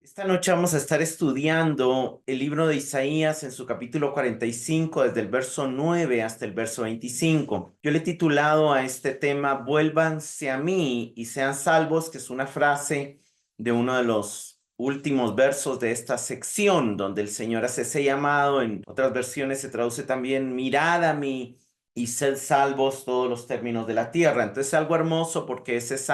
Esta noche vamos a estar estudiando el libro de Isaías en su capítulo 45, desde el verso 9 hasta el verso 25. Yo le he titulado a este tema Vuélvanse a mí y sean salvos, que es una frase de uno de los últimos versos de esta sección, donde el Señor hace ese llamado. En otras versiones se traduce también mirad a mí y sed salvos todos los términos de la tierra. Entonces, algo hermoso porque es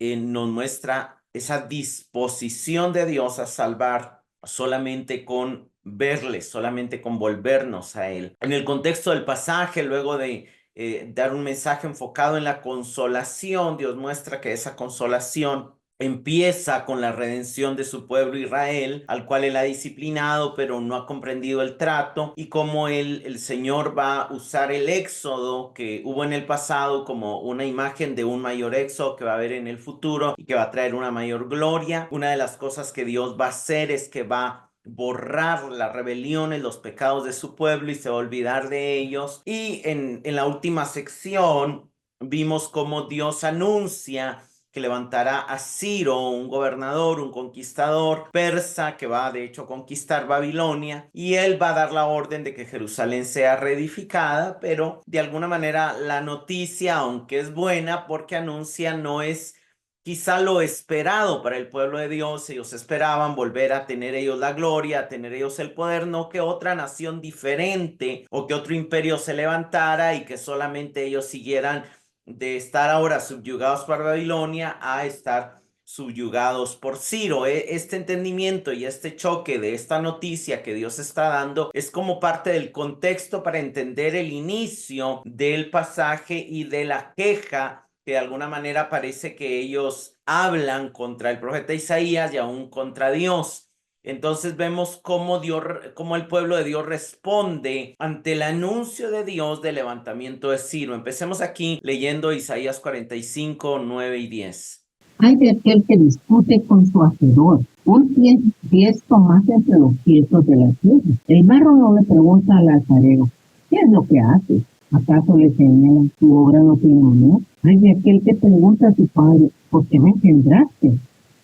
nos muestra esa disposición de Dios a salvar solamente con verle, solamente con volvernos a Él. En el contexto del pasaje, luego de dar un mensaje enfocado en la consolación, Dios muestra que esa consolación empieza con la redención de su pueblo Israel, al cual él ha disciplinado, pero no ha comprendido el trato, y cómo el Señor va a usar el éxodo que hubo en el pasado como una imagen de un mayor éxodo que va a haber en el futuro y que va a traer una mayor gloria. Una de las cosas que Dios va a hacer es que va a borrar las rebeliones, los pecados de su pueblo y se va a olvidar de ellos. Y en la última sección vimos cómo Dios anuncia que levantará a Ciro, un gobernador, un conquistador persa que va de hecho a conquistar Babilonia, y él va a dar la orden de que Jerusalén sea reedificada, pero de alguna manera la noticia, aunque es buena porque anuncia, no es quizá lo esperado para el pueblo de Dios. Ellos esperaban volver a tener ellos la gloria, a tener ellos el poder, no que otra nación diferente o que otro imperio se levantara y que solamente ellos siguieran de estar ahora subyugados por Babilonia a estar subyugados por Ciro. Este entendimiento y este choque de esta noticia que Dios está dando es como parte del contexto para entender el inicio del pasaje y de la queja que de alguna manera parece que ellos hablan contra el profeta Isaías y aún contra Dios. Entonces vemos cómo el pueblo de Dios responde ante el anuncio de Dios del levantamiento de Ciro. Empecemos aquí leyendo Isaías 45, 9 y 10. Hay de aquel que discute con su hacedor, un tiesto más entre los tiestos de la tierra. El barro no le pregunta al alfarero, ¿qué es lo que hace? ¿Acaso le señala, tu obra no tiene honor? Hay de aquel que pregunta a su padre, ¿por qué me engendraste?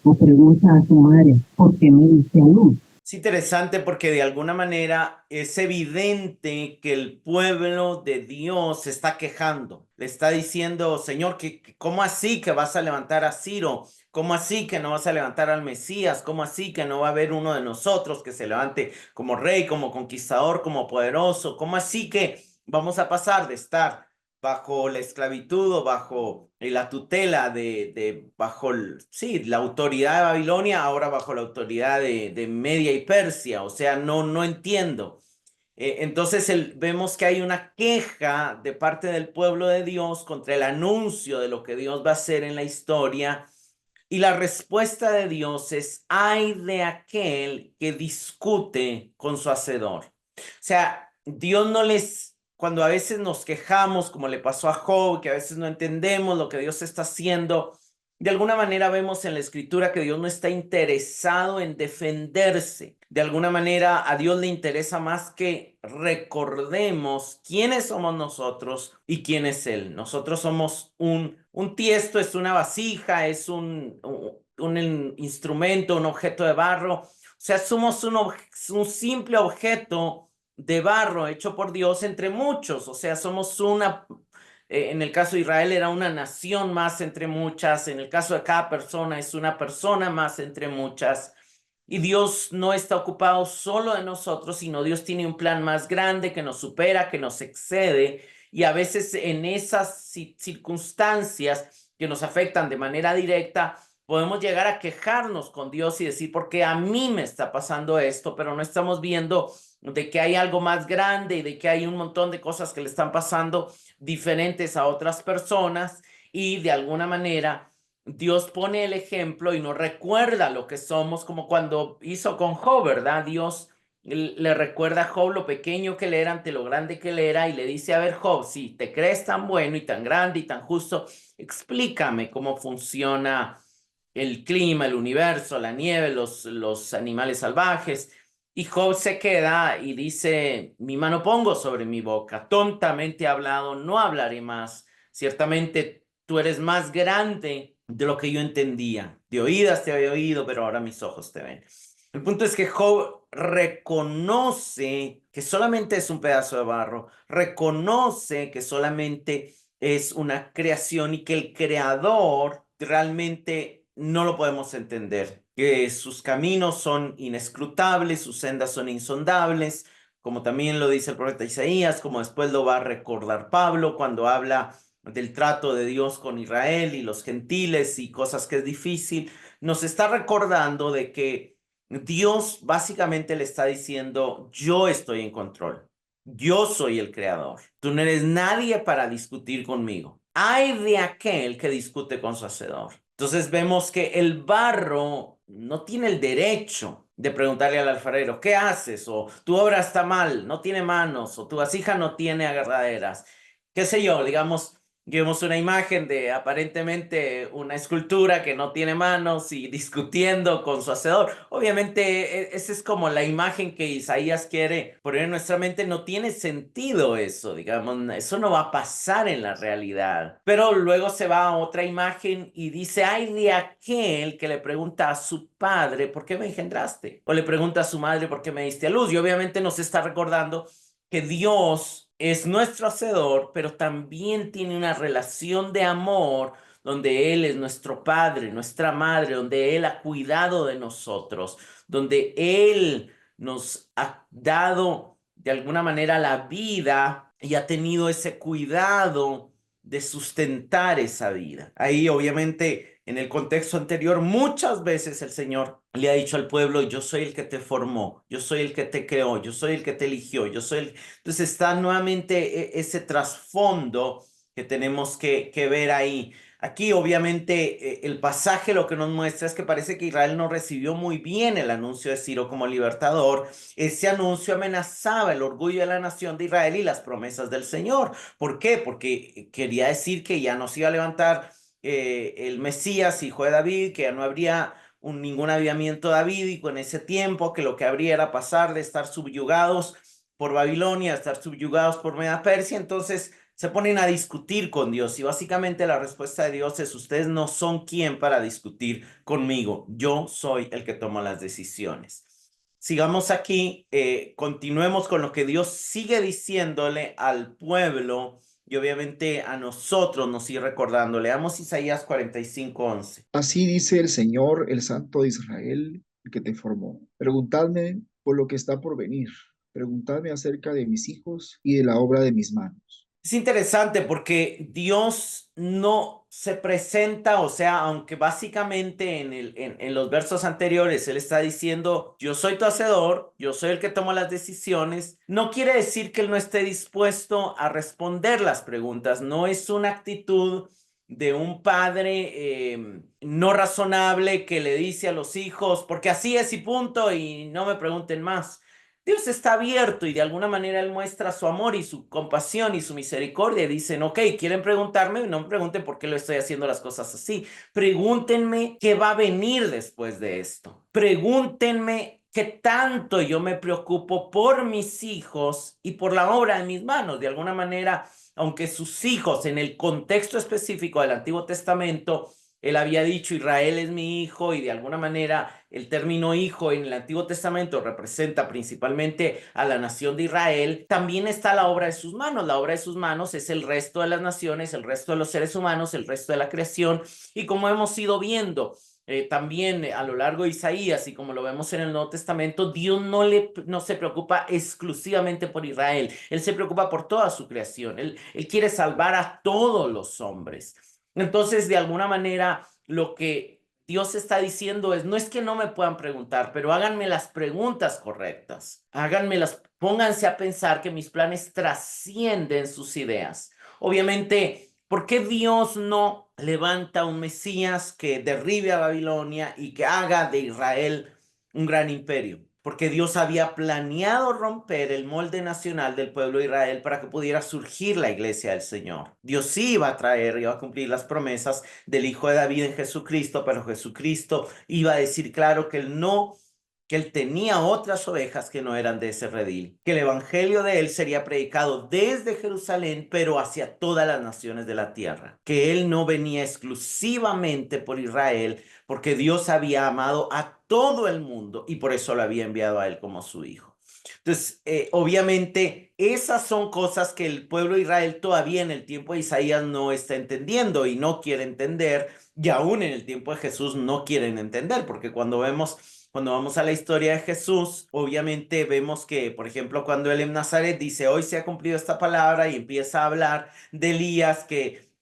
O pregunta a su madre, ¿por qué me diste a luz? Es interesante porque de alguna manera es evidente que el pueblo de Dios se está quejando. Le está diciendo, Señor, ¿cómo así que vas a levantar a Ciro? ¿Cómo así que no vas a levantar al Mesías? ¿Cómo así que no va a haber uno de nosotros que se levante como rey, como conquistador, como poderoso? ¿Cómo así que vamos a pasar de estar bajo la esclavitud o bajo la tutela la autoridad de Babilonia, ahora bajo la autoridad de Media y Persia? O sea, no entiendo. Entonces vemos que hay una queja de parte del pueblo de Dios contra el anuncio de lo que Dios va a hacer en la historia. Y la respuesta de Dios es, ay de aquel que discute con su hacedor. O sea, Dios no les, cuando a veces nos quejamos, como le pasó a Job, que a veces no entendemos lo que Dios está haciendo, de alguna manera vemos en la escritura que Dios no está interesado en defenderse. De alguna manera a Dios le interesa más que recordemos quiénes somos nosotros y quién es Él. Nosotros somos un tiesto, es una vasija, es un instrumento, un objeto de barro. O sea, somos un simple objeto de barro hecho por Dios entre muchos. O sea, somos en el caso de Israel era una nación más entre muchas. En el caso de cada persona es una persona más entre muchas. Y Dios no está ocupado solo de nosotros, sino Dios tiene un plan más grande que nos supera, que nos excede. Y a veces en esas circunstancias que nos afectan de manera directa, podemos llegar a quejarnos con Dios y decir, ¿por qué a mí me está pasando esto? Pero no estamos viendo de que hay algo más grande y de que hay un montón de cosas que le están pasando diferentes a otras personas, y de alguna manera Dios pone el ejemplo y nos recuerda lo que somos, como cuando hizo con Job, ¿verdad? Dios le recuerda a Job lo pequeño que él era ante lo grande que él era, y le dice, a ver, Job, si te crees tan bueno y tan grande y tan justo, explícame cómo funciona el clima, el universo, la nieve, los animales salvajes. Y Job se queda y dice, mi mano pongo sobre mi boca, tontamente he hablado, no hablaré más. Ciertamente tú eres más grande de lo que yo entendía. De oídas te había oído, pero ahora mis ojos te ven. El punto es que Job reconoce que solamente es un pedazo de barro, reconoce que solamente es una creación y que el creador realmente no lo podemos entender, que sus caminos son inescrutables, sus sendas son insondables, como también lo dice el profeta Isaías, como después lo va a recordar Pablo cuando habla del trato de Dios con Israel y los gentiles y cosas que es difícil, nos está recordando de que Dios básicamente le está diciendo, yo estoy en control, yo soy el creador, tú no eres nadie para discutir conmigo. Ay de aquel que discute con su hacedor. Entonces vemos que el barro no tiene el derecho de preguntarle al alfarero, ¿qué haces? O tu obra está mal, no tiene manos, o tu vasija no tiene agarraderas. Qué sé yo, digamos, vemos una imagen de aparentemente una escultura que no tiene manos y discutiendo con su hacedor. Obviamente, esa es como la imagen que Isaías quiere poner en nuestra mente. No tiene sentido eso, digamos, eso no va a pasar en la realidad. Pero luego se va a otra imagen y dice, ay de aquel que le pregunta a su padre, ¿por qué me engendraste? O le pregunta a su madre, ¿por qué me diste a luz? Y obviamente nos está recordando que Dios es nuestro hacedor, pero también tiene una relación de amor donde Él es nuestro padre, nuestra madre, donde Él ha cuidado de nosotros, donde Él nos ha dado de alguna manera la vida y ha tenido ese cuidado de sustentar esa vida. Ahí obviamente en el contexto anterior muchas veces el Señor le ha dicho al pueblo, yo soy el que te formó, yo soy el que te creó, yo soy el que te eligió, yo soy el... Entonces está nuevamente ese trasfondo que tenemos que ver ahí. Aquí obviamente el pasaje lo que nos muestra es que parece que Israel no recibió muy bien el anuncio de Ciro como libertador. Ese anuncio amenazaba el orgullo de la nación de Israel y las promesas del Señor. ¿Por qué? Porque quería decir que ya no se iba a levantar el Mesías, hijo de David, que ya no habría ningún avivamiento davídico en ese tiempo, que lo que habría era pasar de estar subyugados por Babilonia a estar subyugados por Media Persia. Entonces se ponen a discutir con Dios y básicamente la respuesta de Dios es, ustedes no son quien para discutir conmigo, yo soy el que toma las decisiones. Sigamos aquí, continuemos con lo que Dios sigue diciéndole al pueblo y obviamente a nosotros nos sigue recordando. Leamos Isaías 45:11. Así dice el Señor, el Santo de Israel, el que te formó. Preguntadme por lo que está por venir. Preguntadme acerca de mis hijos y de la obra de mis manos. Es interesante porque Dios no se presenta, o sea, aunque básicamente en los versos anteriores Él está diciendo, yo soy tu hacedor, yo soy el que tomo las decisiones, no quiere decir que Él no esté dispuesto a responder las preguntas, no es una actitud de un padre no razonable que le dice a los hijos, porque así es y punto, y no me pregunten más. Dios está abierto y de alguna manera Él muestra su amor y su compasión y su misericordia. Dicen, ok, quieren preguntarme, no me pregunten por qué lo estoy haciendo las cosas así. Pregúntenme qué va a venir después de esto. Pregúntenme qué tanto yo me preocupo por mis hijos y por la obra de mis manos. De alguna manera, aunque sus hijos en el contexto específico del Antiguo Testamento, Él había dicho, Israel es mi hijo, y de alguna manera el término hijo en el Antiguo Testamento representa principalmente a la nación de Israel. También está la obra de sus manos. La obra de sus manos es el resto de las naciones, el resto de los seres humanos, el resto de la creación. Y como hemos ido viendo también a lo largo de Isaías y como lo vemos en el Nuevo Testamento, Dios no se preocupa exclusivamente por Israel. Él se preocupa por toda su creación. Él quiere salvar a todos los hombres. Entonces, de alguna manera, lo que Dios está diciendo no es que no me puedan preguntar, pero háganme las preguntas correctas. Pónganse a pensar que mis planes trascienden sus ideas. Obviamente, ¿por qué Dios no levanta un Mesías que derribe a Babilonia y que haga de Israel un gran imperio? Porque Dios había planeado romper el molde nacional del pueblo de Israel para que pudiera surgir la iglesia del Señor. Dios sí iba a traer, iba a cumplir las promesas del Hijo de David en Jesucristo, pero Jesucristo iba a decir claro que Él no que él tenía otras ovejas que no eran de ese redil, que el evangelio de él sería predicado desde Jerusalén, pero hacia todas las naciones de la tierra, que él no venía exclusivamente por Israel, porque Dios había amado a todo el mundo y por eso lo había enviado a él como su hijo. Entonces, obviamente, esas son cosas que el pueblo de Israel todavía en el tiempo de Isaías no está entendiendo y no quiere entender, y aún en el tiempo de Jesús no quieren entender, porque cuando vamos a la historia de Jesús, obviamente vemos que, por ejemplo, cuando él en Nazaret dice, hoy se ha cumplido esta palabra y empieza a hablar de Elías que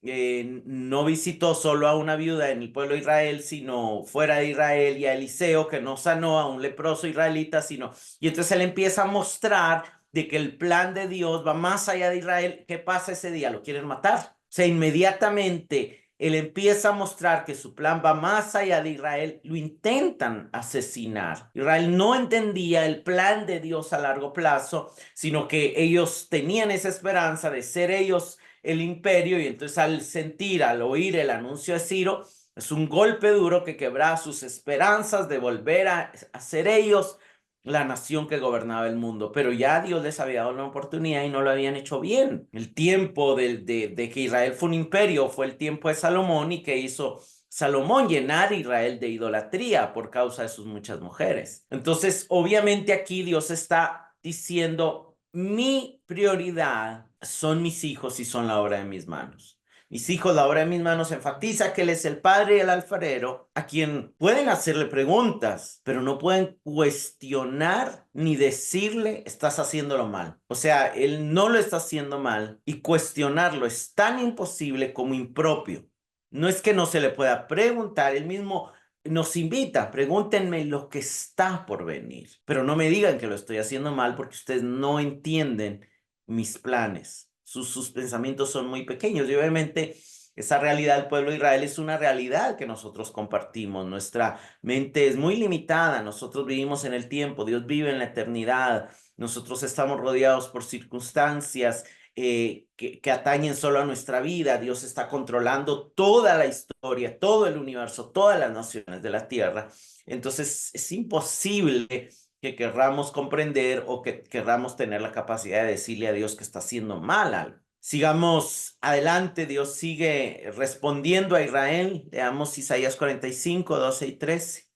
no visitó solo a una viuda en el pueblo de Israel, sino fuera de Israel, y a Eliseo que no sanó a un leproso israelita, y entonces él empieza a mostrar de que el plan de Dios va más allá de Israel. ¿Qué pasa ese día? Lo quieren matar. O sea, inmediatamente él empieza a mostrar que su plan va más allá de Israel, lo intentan asesinar. Israel no entendía el plan de Dios a largo plazo, sino que ellos tenían esa esperanza de ser ellos el imperio, y entonces al oír el anuncio de Ciro, es un golpe duro que quebra sus esperanzas de volver a ser ellos la nación que gobernaba el mundo, pero ya Dios les había dado una oportunidad y no lo habían hecho bien. El tiempo de que Israel fue un imperio fue el tiempo de Salomón, y que hizo Salomón llenar a Israel de idolatría por causa de sus muchas mujeres. Entonces, obviamente aquí Dios está diciendo, mi prioridad son mis hijos y son la obra de mis manos. Mis hijos, la obra de mis manos, enfatiza que él es el padre y el alfarero, a quien pueden hacerle preguntas, pero no pueden cuestionar ni decirle, estás haciéndolo mal. O sea, él no lo está haciendo mal, y cuestionarlo es tan imposible como impropio. No es que no se le pueda preguntar, él mismo nos invita, pregúntenme lo que está por venir, pero no me digan que lo estoy haciendo mal, porque ustedes no entienden mis planes. Sus pensamientos son muy pequeños, y obviamente esa realidad del pueblo de Israel es una realidad que nosotros compartimos. Nuestra mente es muy limitada, nosotros vivimos en el tiempo, Dios vive en la eternidad, nosotros estamos rodeados por circunstancias que atañen solo a nuestra vida. Dios está controlando toda la historia, todo el universo, todas las naciones de la tierra. Entonces es imposible que querramos comprender o que querramos tener la capacidad de decirle a Dios que está haciendo mal algo. Sigamos adelante, Dios sigue respondiendo a Israel. Leamos Isaías 45, 12 y 13.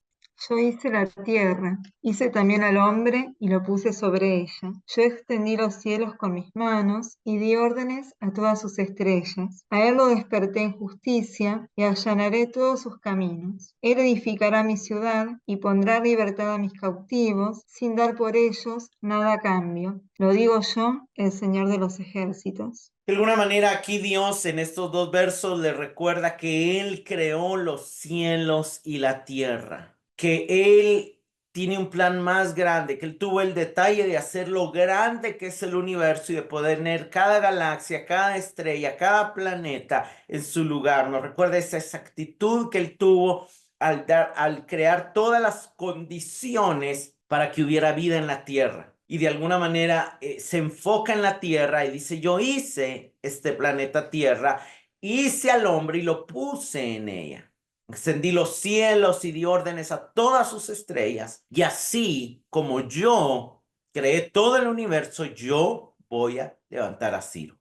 Yo hice la tierra, hice también al hombre y lo puse sobre ella. Yo extendí los cielos con mis manos y di órdenes a todas sus estrellas. A él lo desperté en justicia y allanaré todos sus caminos. Él edificará mi ciudad y pondrá libertad a mis cautivos, sin dar por ellos nada a cambio. Lo digo yo, el Señor de los ejércitos. De alguna manera aquí Dios en estos dos versos le recuerda que Él creó los cielos y la tierra, que Él tiene un plan más grande, que Él tuvo el detalle de hacer lo grande que es el universo y de poder tener cada galaxia, cada estrella, cada planeta en su lugar. Nos recuerda esa exactitud que Él tuvo al crear todas las condiciones para que hubiera vida en la tierra. Y de alguna manera se enfoca en la tierra y dice, yo hice este planeta Tierra, hice al hombre y lo puse en ella. Extendí los cielos y di órdenes a todas sus estrellas. Y así como yo creé todo el universo, yo voy a levantar a Ciro.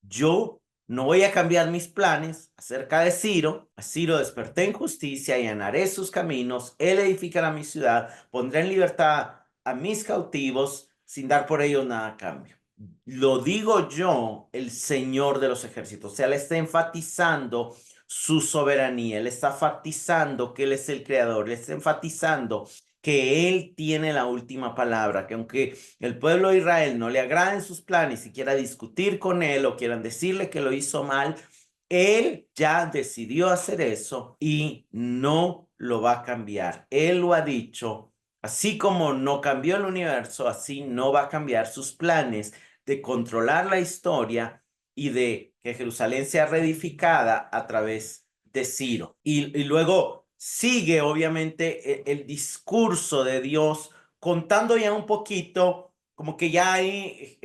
Yo no voy a cambiar mis planes acerca de Ciro. A Ciro desperté en justicia y allanaré sus caminos. Él edificará mi ciudad. Pondré en libertad a mis cautivos sin dar por ellos nada a cambio. Lo digo yo, el Señor de los ejércitos. O sea, él está enfatizando su soberanía. Él está enfatizando que él es el creador. Él está enfatizando que él tiene la última palabra, que aunque el pueblo de Israel no le agraden sus planes y quiera discutir con él o quieran decirle que lo hizo mal, él ya decidió hacer eso y no lo va a cambiar. Él lo ha dicho, así como no cambió el universo, así no va a cambiar sus planes de controlar la historia y de que Jerusalén sea reedificada a través de Ciro. Y luego sigue obviamente el discurso de Dios contando ya un poquito, como que ya ahí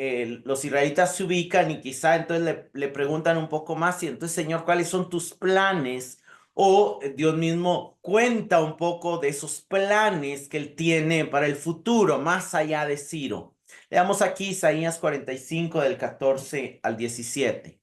los israelitas se ubican y quizá entonces le preguntan un poco más y entonces, Señor, ¿cuáles son tus planes o Dios mismo cuenta un poco de esos planes que él tiene para el futuro, más allá de Ciro. Leamos aquí Isaías 45 del 14 al 17.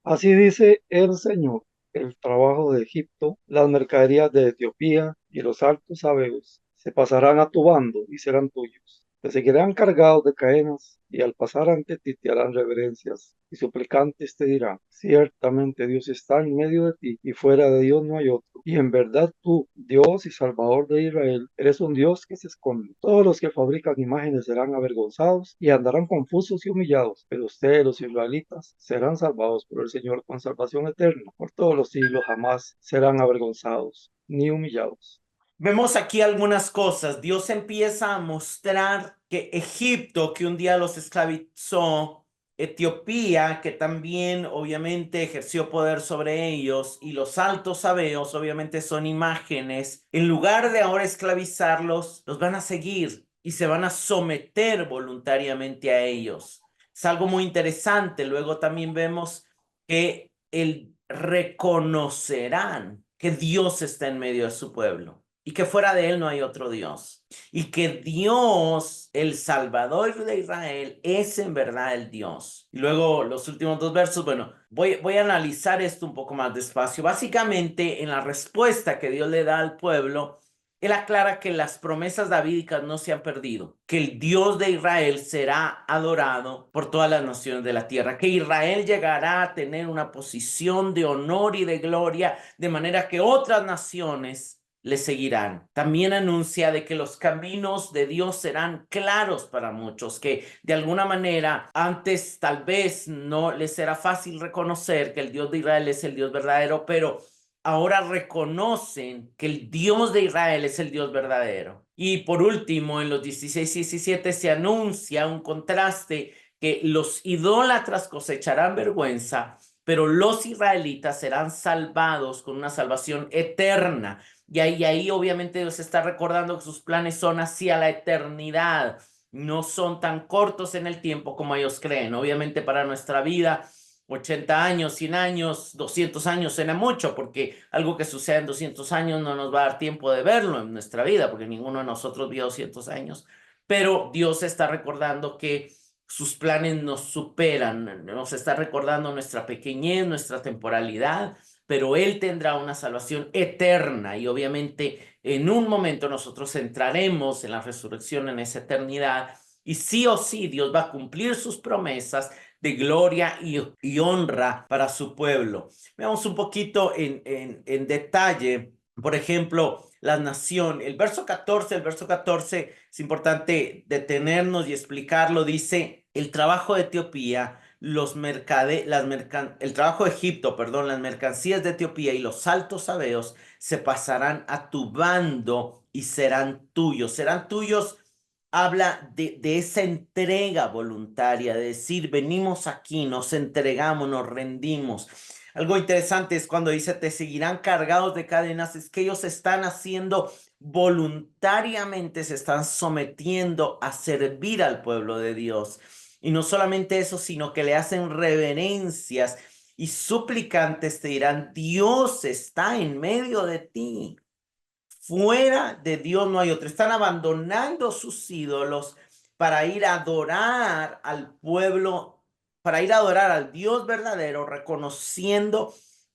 Así dice el Señor, el trabajo de Egipto, las mercaderías de Etiopía y los altos sabeos se pasarán a tu bando y serán tuyos. Te seguirán cargados de cadenas y al pasar ante ti te harán reverencias y suplicantes te dirán, ciertamente Dios está en medio de ti y fuera de Dios no hay otro. Y en verdad tú, Dios y Salvador de Israel, eres un Dios que se esconde. Todos los que fabrican imágenes serán avergonzados y andarán confusos y humillados, pero ustedes, los israelitas, serán salvados por el Señor con salvación eterna. Por todos los siglos jamás serán avergonzados ni humillados. Vemos aquí algunas cosas. Dios empieza a mostrar que Egipto, que un día los esclavizó, Etiopía, que también obviamente ejerció poder sobre ellos, y los altos sabeos, obviamente son imágenes, en lugar de ahora esclavizarlos, los van a seguir y se van a someter voluntariamente a ellos. Es algo muy interesante. Luego también vemos que reconocerán que Dios está en medio de su pueblo y que fuera de él no hay otro Dios, y que Dios, el Salvador de Israel, es en verdad el Dios. Y luego los últimos dos versos, bueno, voy a analizar esto un poco más despacio. Básicamente, en la respuesta que Dios le da al pueblo, él aclara que las promesas davídicas no se han perdido, que el Dios de Israel será adorado por todas las naciones de la tierra, que Israel llegará a tener una posición de honor y de gloria, de manera que otras naciones le seguirán. También anuncia de que los caminos de Dios serán claros para muchos, que de alguna manera antes tal vez no les era fácil reconocer que el Dios de Israel es el Dios verdadero, pero ahora reconocen que el Dios de Israel es el Dios verdadero. Y por último, en los 16 y 17 se anuncia un contraste que los idólatras cosecharán vergüenza, pero los israelitas serán salvados con una salvación eterna. Y ahí obviamente Dios está recordando que sus planes son hacia la eternidad, no son tan cortos en el tiempo como ellos creen. Obviamente para nuestra vida, 80 años, 100 años, 200 años suena mucho, porque algo que suceda en 200 años no nos va a dar tiempo de verlo en nuestra vida, porque ninguno de nosotros vio 200 años. Pero Dios está recordando que sus planes nos superan, nos está recordando nuestra pequeñez, nuestra temporalidad, pero Él tendrá una salvación eterna y obviamente en un momento nosotros entraremos en la resurrección, en esa eternidad, y sí o sí Dios va a cumplir sus promesas de gloria y honra para su pueblo. Veamos un poquito en detalle, por ejemplo, la nación. El verso 14 es importante detenernos y explicarlo. Dice, el trabajo de Etiopía, el trabajo de Egipto, perdón, las mercancías de Etiopía y los altos sabeos se pasarán a tu bando y serán tuyos. Serán tuyos, habla de esa entrega voluntaria, de decir, venimos aquí, nos entregamos, nos rendimos. Algo interesante es cuando dice, te seguirán cargados de cadenas, es que ellos están haciendo voluntariamente, se están sometiendo a servir al pueblo de Dios. Y no solamente eso, sino que le hacen reverencias y suplicantes te dirán, Dios está en medio de ti. Fuera de Dios no hay otro. Están abandonando sus ídolos para ir a adorar al pueblo, para ir a adorar al Dios verdadero, reconociendo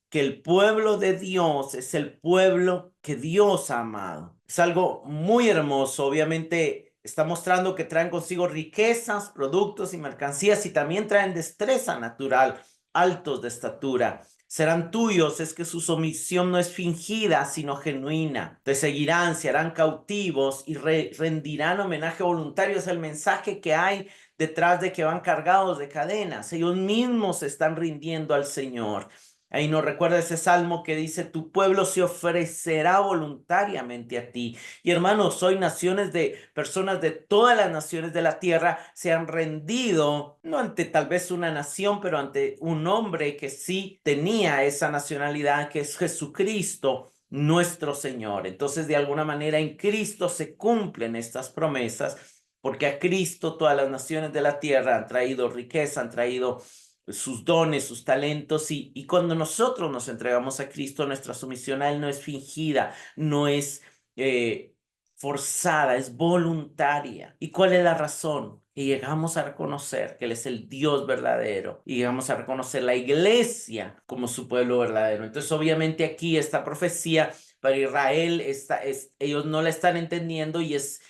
que el pueblo de Dios es el pueblo que Dios ha amado. Es algo muy hermoso. Obviamente está mostrando que traen consigo riquezas, productos y mercancías y también traen destreza natural, altos de estatura. Serán tuyos, es que su sumisión no es fingida, sino genuina. Te seguirán, se harán cautivos y rendirán homenaje voluntario. Es el mensaje que hay detrás de que van cargados de cadenas. Ellos mismos se están rindiendo al Señor. Ahí nos recuerda ese salmo que dice, tu pueblo se ofrecerá voluntariamente a ti. Y hermanos, hoy personas de todas las naciones de la tierra se han rendido, no ante tal vez una nación, pero ante un hombre que sí tenía esa nacionalidad, que es Jesucristo, nuestro Señor. Entonces, de alguna manera, en Cristo se cumplen estas promesas, porque a Cristo todas las naciones de la tierra han traído riqueza, han traído sus dones, sus talentos, y cuando nosotros nos entregamos a Cristo, nuestra sumisión a Él no es fingida, no es forzada, es voluntaria. ¿Y cuál es la razón? Que llegamos a reconocer que Él es el Dios verdadero y llegamos a reconocer la iglesia como su pueblo verdadero. Entonces, obviamente aquí esta profecía para Israel, ellos no la están entendiendo y es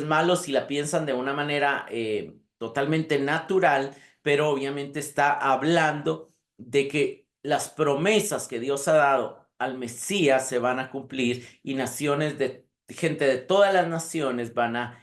malo si la piensan de una manera totalmente natural, pero obviamente está hablando de que las promesas que Dios ha dado al Mesías se van a cumplir y naciones de gente de todas las naciones van a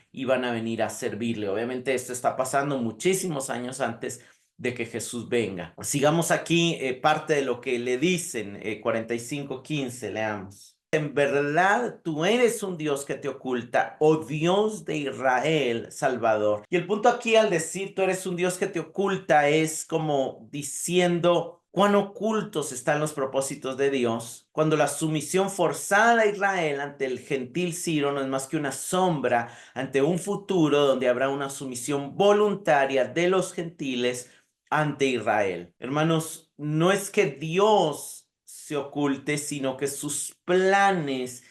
venir a servirle. Obviamente esto está pasando muchísimos años antes de que Jesús venga. Sigamos aquí parte de lo que le dicen, 45:15, leamos. En verdad, tú eres un Dios que te oculta, oh Dios de Israel, Salvador. Y el punto aquí al decir tú eres un Dios que te oculta es como diciendo cuán ocultos están los propósitos de Dios, cuando la sumisión forzada a Israel ante el gentil Ciro no es más que una sombra ante un futuro donde habrá una sumisión voluntaria de los gentiles ante Israel. Hermanos, no es que Dios se oculte, sino que sus planes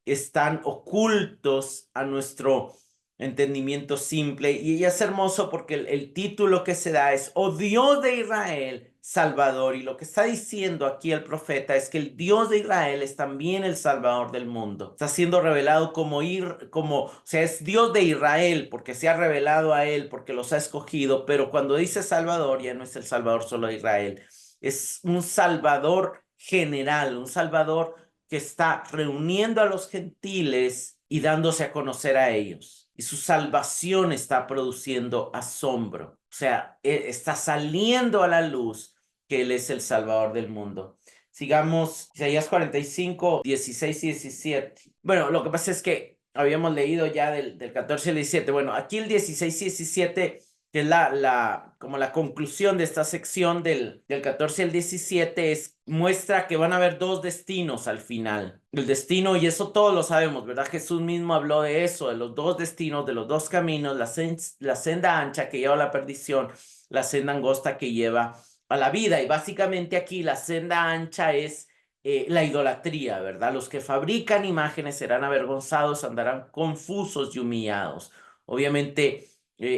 están ocultos a nuestro entendimiento simple. Y es hermoso porque el título que se da es, oh Dios de Israel, Salvador. Y lo que está diciendo aquí el profeta es que el Dios de Israel es también el Salvador del mundo. Está siendo revelado o sea, es Dios de Israel porque se ha revelado a él, porque los ha escogido, pero cuando dice Salvador ya no es el Salvador solo de Israel, es un Salvador general, un Salvador que está reuniendo a los gentiles y dándose a conocer a ellos. Y su salvación está produciendo asombro. O sea, está saliendo a la luz que Él es el Salvador del mundo. Sigamos, Isaías 45, 16 y 17. Bueno, lo que pasa es que habíamos leído ya del 14 al 17. Bueno, aquí el 16 y 17, que es como la conclusión de esta sección del 14 al 17, muestra que van a haber dos destinos al final. El destino, y eso todos lo sabemos, ¿verdad? Jesús mismo habló de eso, de los dos destinos, de los dos caminos, la senda ancha que lleva a la perdición, la senda angosta que lleva a la vida. Y básicamente aquí la senda ancha es la idolatría, ¿verdad? Los que fabrican imágenes serán avergonzados, andarán confusos y humillados. Obviamente,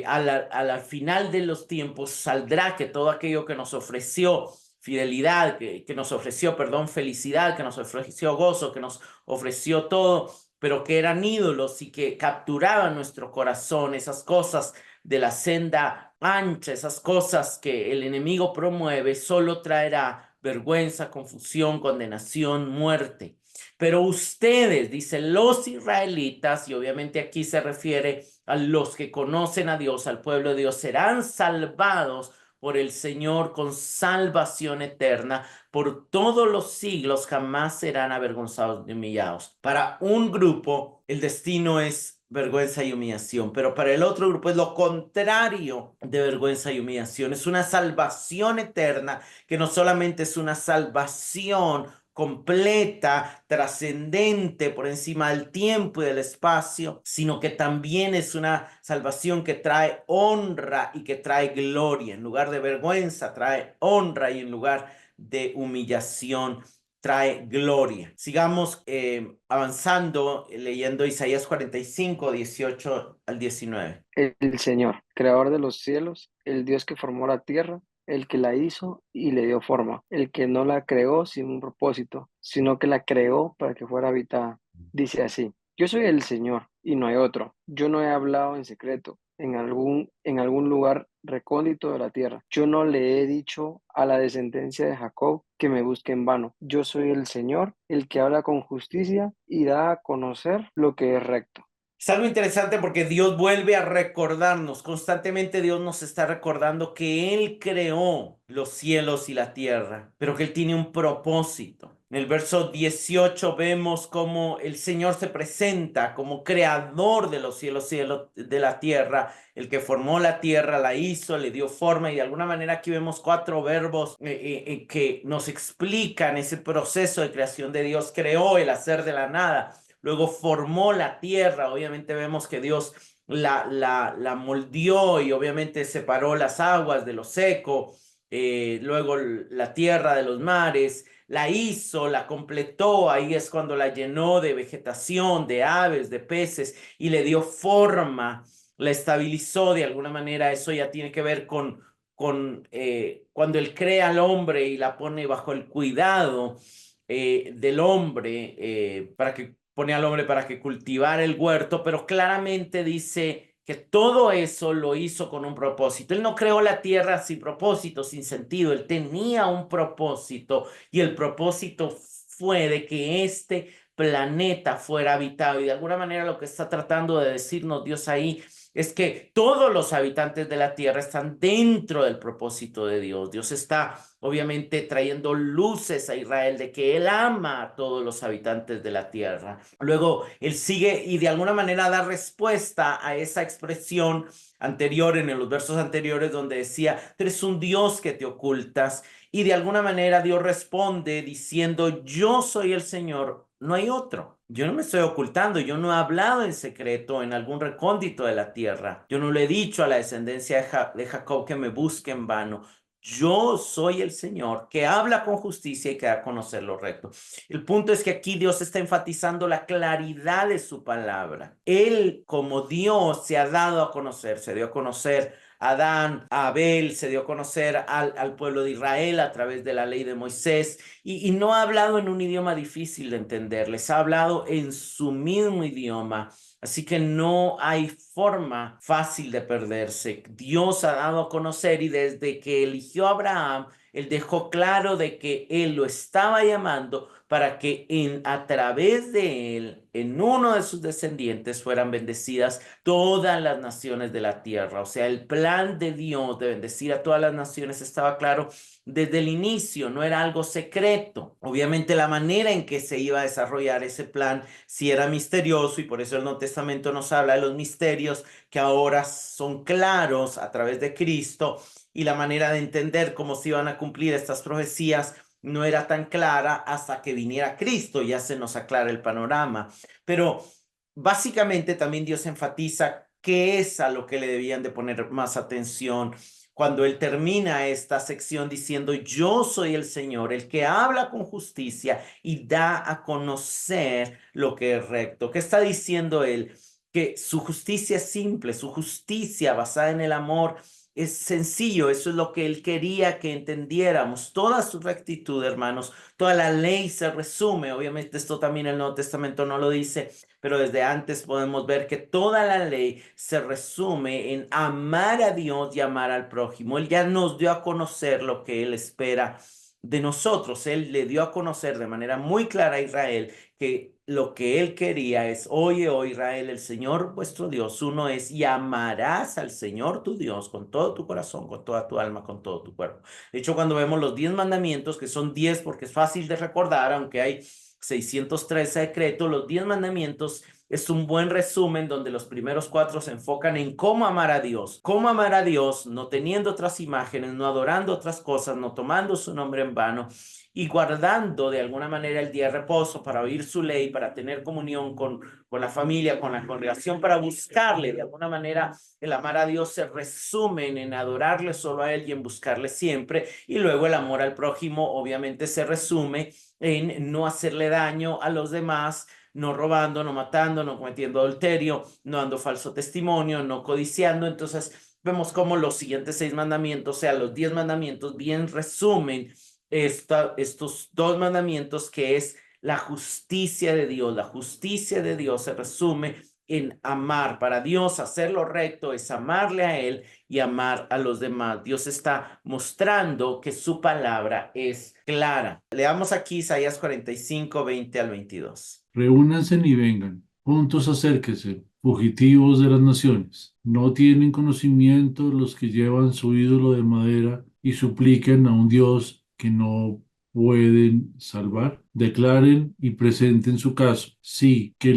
al final de los tiempos saldrá que todo aquello que nos ofreció fidelidad, que nos ofreció, perdón, felicidad, que nos ofreció gozo, que nos ofreció todo, pero que eran ídolos y que capturaban nuestro corazón, esas cosas de la senda ancha, esas cosas que el enemigo promueve, solo traerá vergüenza, confusión, condenación, muerte. Pero ustedes, dicen los israelitas, y obviamente aquí se refiere a los que conocen a Dios, al pueblo de Dios, serán salvados por el Señor con salvación eterna. Por todos los siglos jamás serán avergonzados ni humillados. Para un grupo, el destino es vergüenza y humillación, pero para el otro grupo es lo contrario de vergüenza y humillación. Es una salvación eterna que no solamente es una salvación completa, trascendente, por encima del tiempo y del espacio, sino que también es una salvación que trae honra y que trae gloria. En lugar de vergüenza, trae honra, y en lugar de humillación, trae gloria. Sigamos avanzando, leyendo Isaías 45, 18 al 19. El Señor, creador de los cielos, el Dios que formó la tierra, el que la hizo y le dio forma, el que no la creó sin un propósito, sino que la creó para que fuera habitada. Dice así: yo soy el Señor y no hay otro. Yo no he hablado en secreto en algún lugar recóndito de la tierra. Yo no le he dicho a la descendencia de Jacob que me busque en vano. Yo soy el Señor, el que habla con justicia y da a conocer lo que es recto. Es algo interesante porque Dios vuelve a recordarnos, constantemente Dios nos está recordando que Él creó los cielos y la tierra, pero que Él tiene un propósito. En el verso 18 vemos cómo el Señor se presenta como creador de los cielos y de la tierra, el que formó la tierra, la hizo, le dio forma, y de alguna manera aquí vemos 4 verbos que nos explican ese proceso de creación de Dios. Creó, el hacer de la nada. Luego formó la tierra. Obviamente vemos que Dios la moldeó y obviamente separó las aguas de lo seco. luego la tierra de los mares, la hizo, la completó, ahí es cuando la llenó de vegetación, de aves, de peces, y le dio forma, la estabilizó de alguna manera. Eso ya tiene que ver con cuando él crea al hombre y la pone bajo el cuidado del hombre, para que pone al hombre para que cultivara el huerto, pero claramente dice que todo eso lo hizo con un propósito. Él no creó la tierra sin propósito, sin sentido. Él tenía un propósito, y el propósito fue de que este planeta fuera habitado. Y de alguna manera lo que está tratando de decirnos Dios ahí es que todos los habitantes de la tierra están dentro del propósito de Dios. Dios está obviamente trayendo luces a Israel de que Él ama a todos los habitantes de la tierra. Luego Él sigue y de alguna manera da respuesta a esa expresión anterior, en los versos anteriores, donde decía: tú eres un Dios que te ocultas. Y de alguna manera Dios responde diciendo: yo soy el Señor, no hay otro. Yo no me estoy ocultando, yo no he hablado en secreto en algún recóndito de la tierra. Yo no le he dicho a la descendencia de Jacob que me busque en vano. Yo soy el Señor que habla con justicia y que da a conocer lo recto. El punto es que aquí Dios está enfatizando la claridad de su palabra. Él, como Dios, se ha dado a conocer, se dio a conocer a Adán, a Abel, se dio a conocer al pueblo de Israel a través de la ley de Moisés, y no ha hablado en un idioma difícil de entender, les ha hablado en su mismo idioma. Así que no hay forma fácil de perderse. Dios ha dado a conocer, y desde que eligió a Abraham, Él dejó claro de que Él lo estaba llamando para que a través de Él, en uno de sus descendientes, fueran bendecidas todas las naciones de la tierra. O sea, el plan de Dios de bendecir a todas las naciones estaba claro desde el inicio, no era algo secreto. Obviamente la manera en que se iba a desarrollar ese plan sí era misterioso, y por eso el Nuevo Testamento nos habla de los misterios que ahora son claros a través de Cristo, y la manera de entender cómo se iban a cumplir estas profecías no era tan clara hasta que viniera Cristo. Ya se nos aclara el panorama. Pero básicamente también Dios enfatiza qué es a lo que le debían de poner más atención cuando Él termina esta sección diciendo: yo soy el Señor, el que habla con justicia y da a conocer lo que es recto. ¿Qué está diciendo Él? Que su justicia es simple, su justicia basada en el amor es sencillo. Eso es lo que Él quería que entendiéramos. Toda su rectitud, hermanos, toda la ley se resume. Obviamente esto también el Nuevo Testamento no lo dice, pero desde antes podemos ver que toda la ley se resume en amar a Dios y amar al prójimo. Él ya nos dio a conocer lo que Él espera de nosotros. Él le dio a conocer de manera muy clara a Israel que lo que Él quería es: oye, oh Israel, el Señor vuestro Dios uno es, y amarás al Señor tu Dios con todo tu corazón, con toda tu alma, con todo tu cuerpo. De hecho, cuando vemos los 10 mandamientos, que son 10 porque es fácil de recordar, aunque hay 613 decretos, los 10 mandamientos es un buen resumen donde los primeros 4 se enfocan en cómo amar a Dios, no teniendo otras imágenes, no adorando otras cosas, no tomando su nombre en vano, y guardando de alguna manera el día de reposo para oír su ley, para tener comunión con la familia, con la congregación, para buscarle. De alguna manera el amar a Dios se resume en adorarle solo a Él y en buscarle siempre. Y luego el amor al prójimo obviamente se resume en no hacerle daño a los demás, no robando, no matando, no cometiendo adulterio, no dando falso testimonio, no codiciando. Entonces vemos cómo los siguientes 6 mandamientos, o sea, los 10 mandamientos, bien resumen estos 2 mandamientos, que es la justicia de Dios. La justicia de Dios se resume en amar. Para Dios, hacer lo recto es amarle a Él y amar a los demás. Dios está mostrando que su palabra es clara. Leamos aquí Isaías 45, 20 al 22. Reúnanse y vengan, juntos acérquense, fugitivos de las naciones. ¿No tienen conocimiento los que llevan su ídolo de madera y supliquen a un Dios que no pueden salvar? Declaren y presenten su caso. Sí, que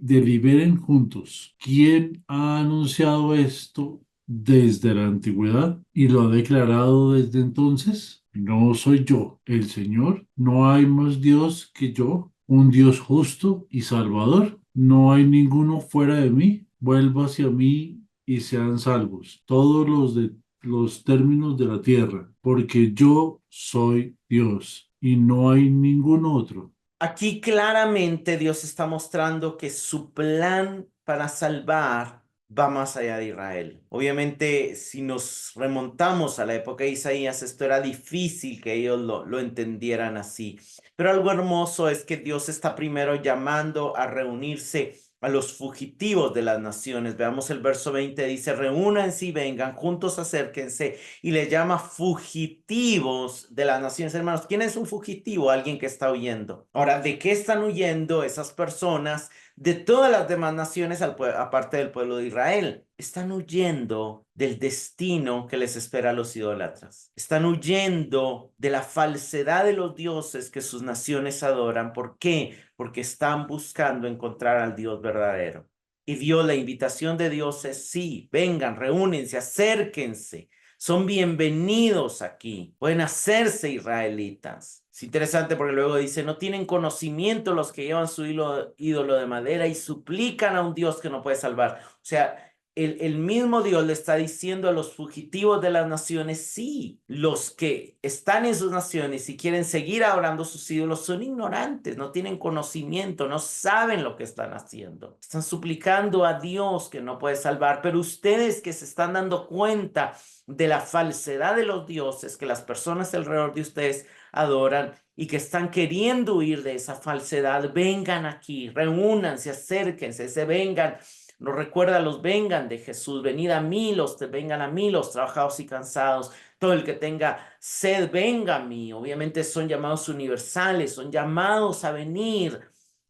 deliberen juntos. ¿Quién ha anunciado esto desde la antigüedad y lo ha declarado desde entonces? No soy yo, el Señor. No hay más Dios que yo, un Dios justo y salvador. No hay ninguno fuera de mí. Vuelva hacia mí y sean salvos todos los de los términos de la tierra, porque yo soy Dios y no hay ningún otro. Aquí claramente Dios está mostrando que su plan para salvar va más allá de Israel. Obviamente, si nos remontamos a la época de Isaías, esto era difícil que ellos lo entendieran así. Pero algo hermoso es que Dios está primero llamando a reunirse a los fugitivos de las naciones. Veamos el verso 20, dice, reúnanse y vengan, juntos acérquense, y le llama fugitivos de las naciones. Hermanos, ¿quién es un fugitivo? Alguien que está huyendo. Ahora, ¿de qué están huyendo esas personas? De todas las demás naciones, aparte del pueblo de Israel. Están huyendo del destino que les espera a los idólatras. Están huyendo de la falsedad de los dioses que sus naciones adoran. ¿Por qué? Porque están buscando encontrar al Dios verdadero. Y Dios, la invitación de Dios es sí, vengan, reúnense, acérquense. Son bienvenidos aquí. Pueden hacerse israelitas. Es interesante porque luego dice, no tienen conocimiento los que llevan su ídolo de madera y suplican a un Dios que no puede salvar. O sea, el mismo Dios le está diciendo a los fugitivos de las naciones, sí, los que están en sus naciones y quieren seguir adorando sus ídolos son ignorantes, no tienen conocimiento, no saben lo que están haciendo. Están suplicando a Dios que no puede salvar, pero ustedes que se están dando cuenta de la falsedad de los dioses que las personas alrededor de ustedes adoran y que están queriendo huir de esa falsedad, vengan aquí, reúnanse, acérquense, se vengan. Nos recuerda, los vengan de Jesús, venid a mí, vengan a mí los trabajados y cansados, todo el que tenga sed, venga a mí. Obviamente son llamados universales, son llamados a venir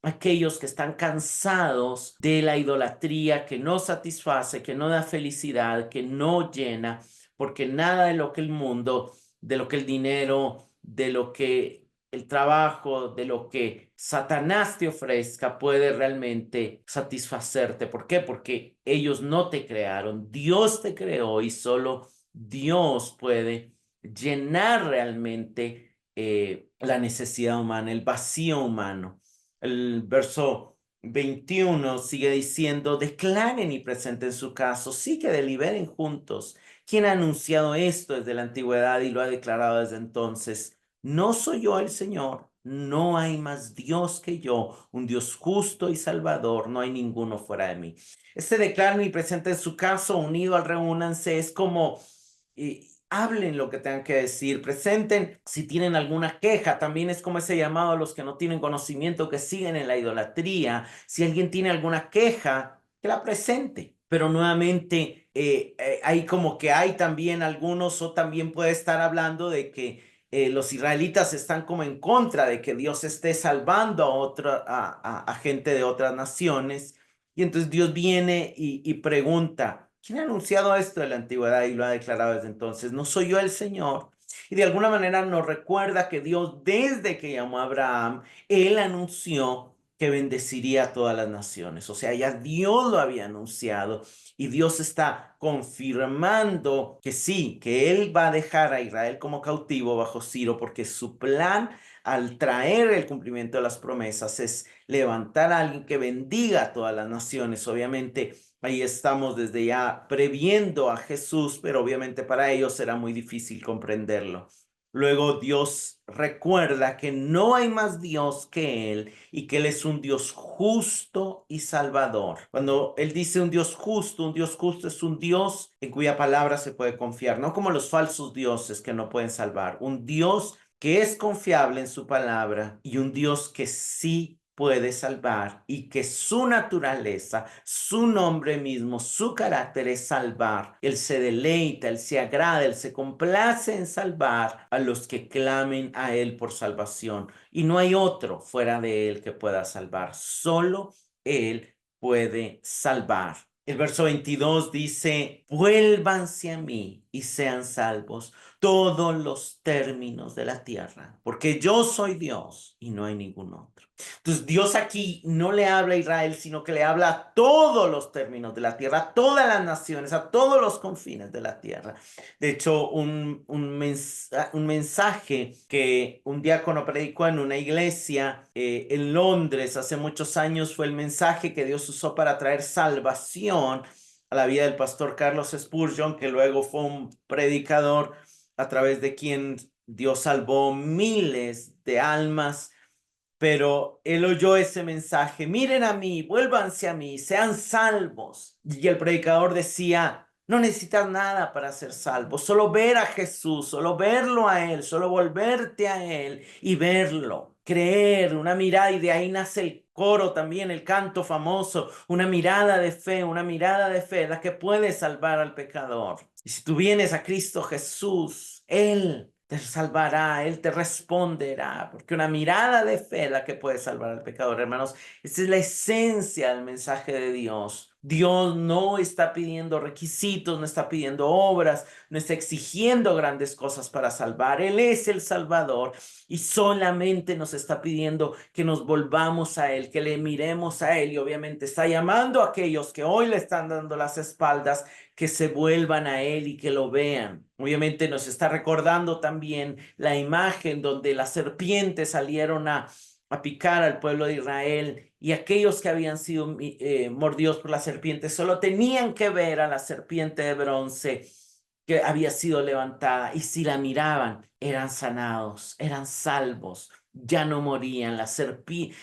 aquellos que están cansados de la idolatría que no satisface, que no da felicidad, que no llena, porque nada de lo que el mundo, de lo que el dinero, de lo que el trabajo, de lo que Satanás te ofrezca puede realmente satisfacerte. ¿Por qué? Porque ellos no te crearon, Dios te creó y solo Dios puede llenar realmente la necesidad humana, el vacío humano. El verso 21 sigue diciendo, declaren y presenten su caso, sí que deliberen juntos. ¿Quién ha anunciado esto desde la antigüedad y lo ha declarado desde entonces? No soy yo el Señor, no hay más Dios que yo, un Dios justo y salvador, no hay ninguno fuera de mí. Este declaren y presenten su caso unido al reúnanse es como hablen lo que tengan que decir, presenten si tienen alguna queja, también es como ese llamado a los que no tienen conocimiento, que siguen en la idolatría. Si alguien tiene alguna queja, que la presente. Pero nuevamente, hay como que hay también algunos, o también puede estar hablando de que los israelitas están como en contra de que Dios esté salvando a gente de otras naciones. Y entonces Dios viene y pregunta, ¿quién ha anunciado esto de la antigüedad y lo ha declarado desde entonces? ¿No soy yo el Señor? Y de alguna manera nos recuerda que Dios, desde que llamó a Abraham, él anunció que bendeciría a todas las naciones. O sea, ya Dios lo había anunciado y Dios está confirmando que sí, que él va a dejar a Israel como cautivo bajo Ciro, porque su plan al traer el cumplimiento de las promesas es levantar a alguien que bendiga a todas las naciones. Obviamente, ahí estamos desde ya previendo a Jesús, pero obviamente para ellos será muy difícil comprenderlo. Luego Dios recuerda que no hay más Dios que Él y que Él es un Dios justo y salvador. Cuando Él dice un Dios justo es un Dios en cuya palabra se puede confiar, no como los falsos dioses que no pueden salvar. Un Dios que es confiable en su palabra y un Dios que sí puede salvar y que su naturaleza, su nombre mismo, su carácter es salvar. Él se deleita, Él se agrada, Él se complace en salvar a los que clamen a Él por salvación. Y no hay otro fuera de Él que pueda salvar. Solo Él puede salvar. El verso 22 dice, vuélvanse a mí y sean salvos todos los términos de la tierra, porque yo soy Dios y no hay ningún otro. Entonces Dios aquí no le habla a Israel, sino que le habla a todos los términos de la tierra, a todas las naciones, a todos los confines de la tierra. De hecho, un mensaje que un diácono predicó en una iglesia en Londres hace muchos años fue el mensaje que Dios usó para traer salvación a la vida del pastor Carlos Spurgeon, que luego fue un predicador a través de quien Dios salvó miles de almas, pero él oyó ese mensaje: miren a mí, vuélvanse a mí, sean salvos. Y el predicador decía: no necesitas nada para ser salvo, solo ver a Jesús, solo verlo a Él, solo volverte a Él y verlo, creer, una mirada, y de ahí nace el coro también, el canto famoso, una mirada de fe, la que puede salvar al pecador. Y si tú vienes a Cristo Jesús, Él te salvará, Él te responderá, porque una mirada de fe es la que puede salvar al pecador, hermanos. Esa es la esencia del mensaje de Dios. Dios no está pidiendo requisitos, no está pidiendo obras, no está exigiendo grandes cosas para salvar. Él es el Salvador y solamente nos está pidiendo que nos volvamos a Él, que le miremos a Él, y obviamente está llamando a aquellos que hoy le están dando las espaldas, que se vuelvan a Él y que lo vean. Obviamente nos está recordando también la imagen donde las serpientes salieron a picar al pueblo de Israel, y aquellos que habían sido mordidos por la serpiente solo tenían que ver a la serpiente de bronce que había sido levantada, y si la miraban eran sanados, eran salvos, ya no morían.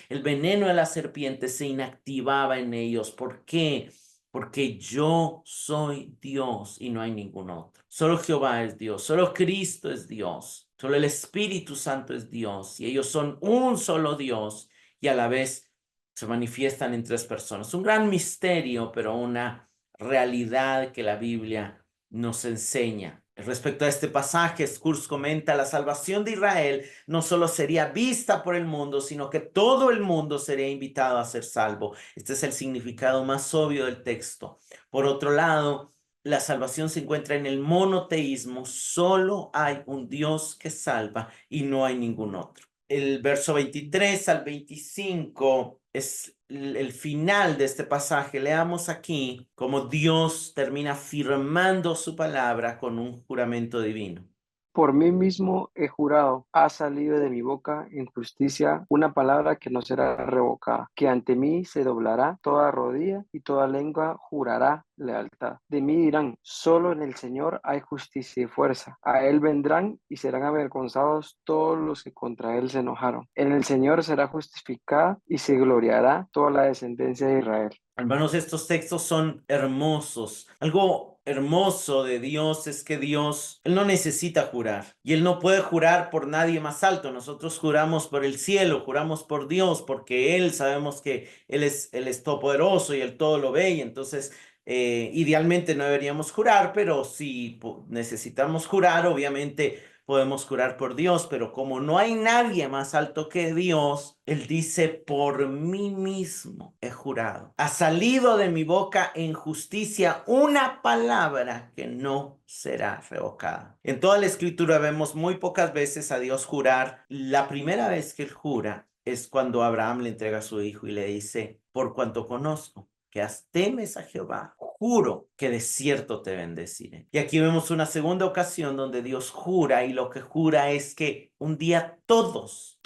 El veneno de la serpiente se inactivaba en ellos. ¿Por qué? Porque yo soy Dios y no hay ningún otro. Solo Jehová es Dios, solo Cristo es Dios, solo el Espíritu Santo es Dios, y ellos son un solo Dios y a la vez se manifiestan en tres personas. Un gran misterio, pero una realidad que la Biblia nos enseña. Respecto a este pasaje, Scurz comenta: la salvación de Israel no solo sería vista por el mundo, sino que todo el mundo sería invitado a ser salvo. Este es el significado más obvio del texto. Por otro lado, la salvación se encuentra en el monoteísmo. Solo hay un Dios que salva y no hay ningún otro. El verso 23 al 25 es el final de este pasaje. Leamos aquí cómo Dios termina firmando su palabra con un juramento divino. Por mí mismo he jurado, ha salido de mi boca en justicia una palabra que no será revocada, que ante mí se doblará toda rodilla y toda lengua jurará lealtad. De mí dirán: solo en el Señor hay justicia y fuerza. A Él vendrán y serán avergonzados todos los que contra Él se enojaron. En el Señor será justificada y se gloriará toda la descendencia de Israel. Hermanos, estos textos son hermosos. Algo hermoso de Dios es que Dios, Él no necesita jurar, y Él no puede jurar por nadie más alto. Nosotros juramos por el cielo, juramos por Dios, porque Él, sabemos que Él es todopoderoso y Él todo lo ve, y entonces idealmente no deberíamos jurar, pero si necesitamos jurar, obviamente podemos jurar por Dios. Pero como no hay nadie más alto que Dios, Él dice: por mí mismo he jurado. Ha salido de mi boca en justicia una palabra que no será revocada. En toda la Escritura vemos muy pocas veces a Dios jurar. La primera vez que Él jura es cuando Abraham le entrega a su hijo y le dice: por cuanto conozco que temes a Jehová, juro que de cierto te bendeciré. Y aquí vemos una segunda ocasión donde Dios jura, y lo que jura es que un día todos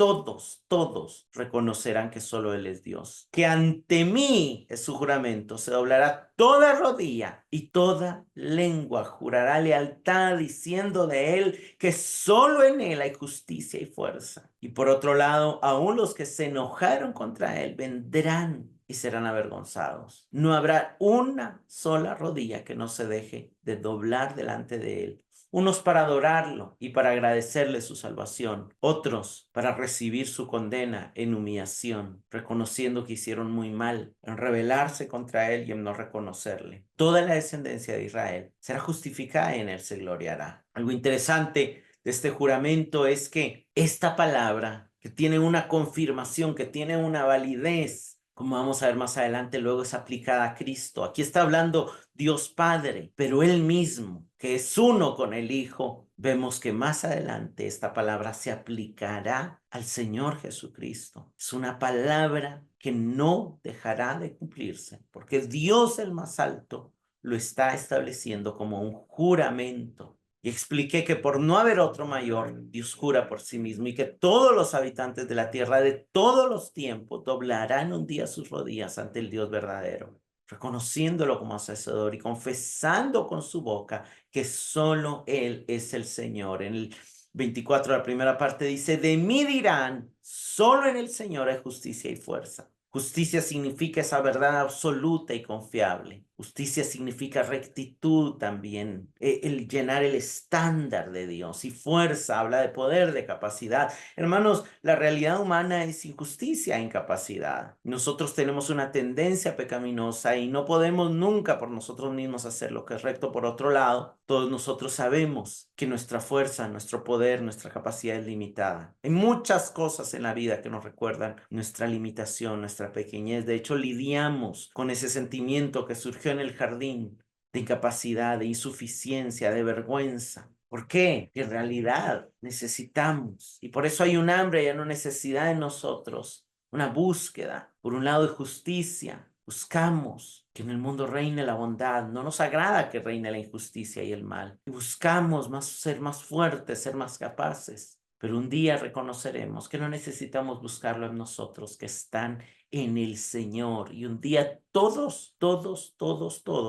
reconocerán que solo Él es Dios. Que ante mí, es su juramento, se doblará toda rodilla y toda lengua jurará lealtad, diciendo de Él que solo en Él hay justicia y fuerza. Y por otro lado, aún los que se enojaron contra Él vendrán y serán avergonzados. No habrá una sola rodilla que no se deje de doblar delante de Él. Unos para adorarlo y para agradecerle su salvación. Otros para recibir su condena en humillación, reconociendo que hicieron muy mal en rebelarse contra Él y en no reconocerle. Toda la descendencia de Israel será justificada y en Él se gloriará. Algo interesante de este juramento es que esta palabra, que tiene una confirmación, que tiene una validez, como vamos a ver más adelante, luego es aplicada a Cristo. Aquí está hablando Dios Padre, pero Él mismo, que es uno con el Hijo. Vemos que más adelante esta palabra se aplicará al Señor Jesucristo. Es una palabra que no dejará de cumplirse, porque Dios, el más alto, lo está estableciendo como un juramento. Y expliqué que por no haber otro mayor, Dios jura por sí mismo, y que todos los habitantes de la tierra de todos los tiempos doblarán un día sus rodillas ante el Dios verdadero. reconociéndolo como Hacedor y confesando con su boca que solo Él es el Señor. En el 24, la primera parte dice, de mí dirán, solo en el Señor hay justicia y fuerza. Justicia significa esa verdad absoluta y confiable. Justicia significa rectitud también, el llenar el estándar de Dios. Y fuerza habla de poder, de capacidad. Hermanos, la realidad humana es injusticia e incapacidad. Nosotros tenemos una tendencia pecaminosa y no podemos nunca por nosotros mismos hacer lo que es recto. Por otro lado, todos nosotros sabemos que nuestra fuerza, nuestro poder, nuestra capacidad es limitada. Hay muchas cosas en la vida que nos recuerdan nuestra limitación, nuestra pequeñez. De hecho, lidiamos con ese sentimiento que surgió en el jardín de incapacidad, de insuficiencia, de vergüenza. ¿Por qué? En realidad necesitamos. Y por eso hay un hambre y una necesidad en nosotros, una búsqueda, por un lado, de justicia. Buscamos que en el mundo reine la bondad. No nos agrada que reine la injusticia y el mal. Y buscamos ser más fuertes, ser más capaces. Pero un día reconoceremos que no necesitamos buscarlo en nosotros, que están en el Señor. Y un día todos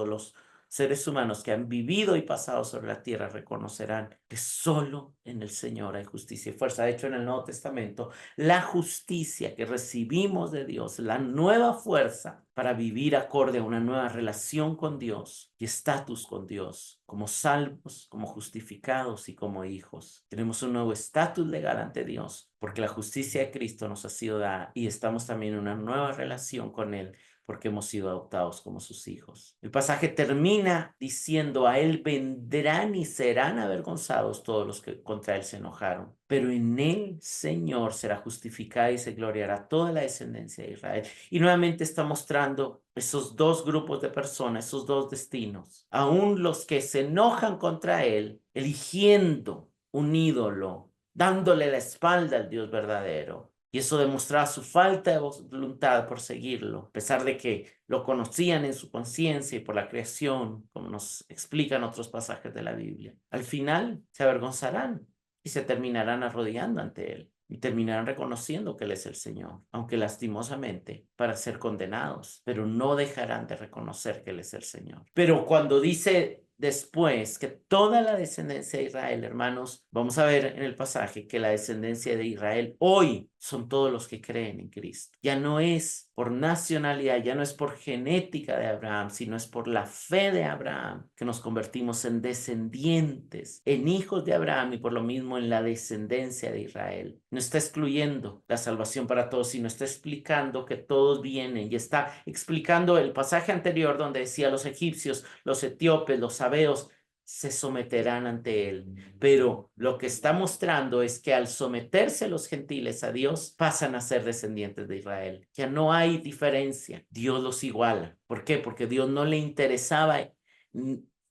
los seres humanos que han vivido y pasado sobre la tierra reconocerán que solo en el Señor hay justicia y fuerza. De hecho, en el Nuevo Testamento, la justicia que recibimos de Dios, la nueva fuerza para vivir acorde a una nueva relación con Dios y estatus con Dios, como salvos, como justificados y como hijos. Tenemos un nuevo estatus legal ante Dios, porque la justicia de Cristo nos ha sido dada y estamos también en una nueva relación con Él, porque hemos sido adoptados como sus hijos. El pasaje termina diciendo, a Él vendrán y serán avergonzados todos los que contra Él se enojaron, pero en Él, Señor, será justificada y se gloriará toda la descendencia de Israel. Y nuevamente está mostrando esos dos grupos de personas, esos dos destinos. Aún los que se enojan contra Él, eligiendo un ídolo, dándole la espalda al Dios verdadero. Y eso demostraba su falta de voluntad por seguirlo, a pesar de que lo conocían en su conciencia y por la creación, como nos explican otros pasajes de la Biblia. Al final se avergonzarán y se terminarán arrodillando ante Él y terminarán reconociendo que Él es el Señor, aunque lastimosamente para ser condenados, pero no dejarán de reconocer que Él es el Señor. Pero cuando dice después que toda la descendencia de Israel, hermanos, vamos a ver en el pasaje que la descendencia de Israel hoy son todos los que creen en Cristo. Ya no es por nacionalidad, ya no es por genética de Abraham, sino es por la fe de Abraham que nos convertimos en descendientes, en hijos de Abraham y por lo mismo en la descendencia de Israel. No está excluyendo la salvación para todos, sino está explicando que todos vienen y está explicando el pasaje anterior donde decía los egipcios, los etíopes, los sabeos, se someterán ante Él. Pero lo que está mostrando es que al someterse los gentiles a Dios, pasan a ser descendientes de Israel. Ya no hay diferencia. Dios los iguala. ¿Por qué? Porque Dios no le interesaba